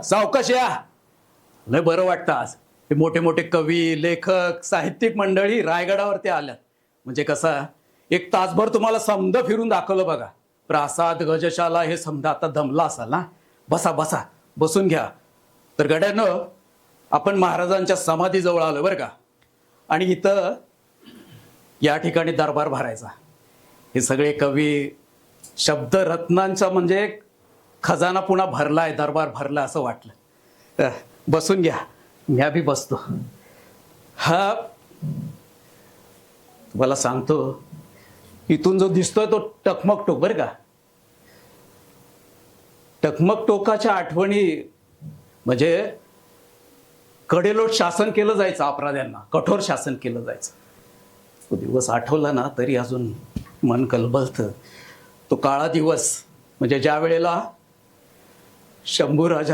सावकाश या. लय बरं वाटतं आज. हे मोठे मोठे कवी, लेखक, साहित्यिक मंडळी रायगडावरती आल्यात. म्हणजे कसं एक तासभर तुम्हाला समद फिरून दाखवलं बघा. प्रासाद गजशाला हे समजा आता दमला असाल ना. बसा बसा, बसून घ्या. तर गड्यानं आपण महाराजांच्या समाधीजवळ आलो बरं का. आणि इथं या ठिकाणी दरबार भरायचा. हे सगळे कवी शब्द रत्नांचा म्हणजे खजाना पुन्हा भरलाय, दरबार भरला असं वाटलं. बसून घ्या, मी बी बसतो. हा तुम्हाला सांगतो, इथून जो दिसतोय तो टकमक टोक बरं का. टकमक टोकाच्या आठवणी म्हणजे कडेलोट शासन केलं जायचं अपराध्यांना, कठोर शासन केलं जायचं. तो दिवस आठवला ना तरी अजून मन कलबलतं. तो काळा दिवस म्हणजे ज्या वेळेला शंभूराजांना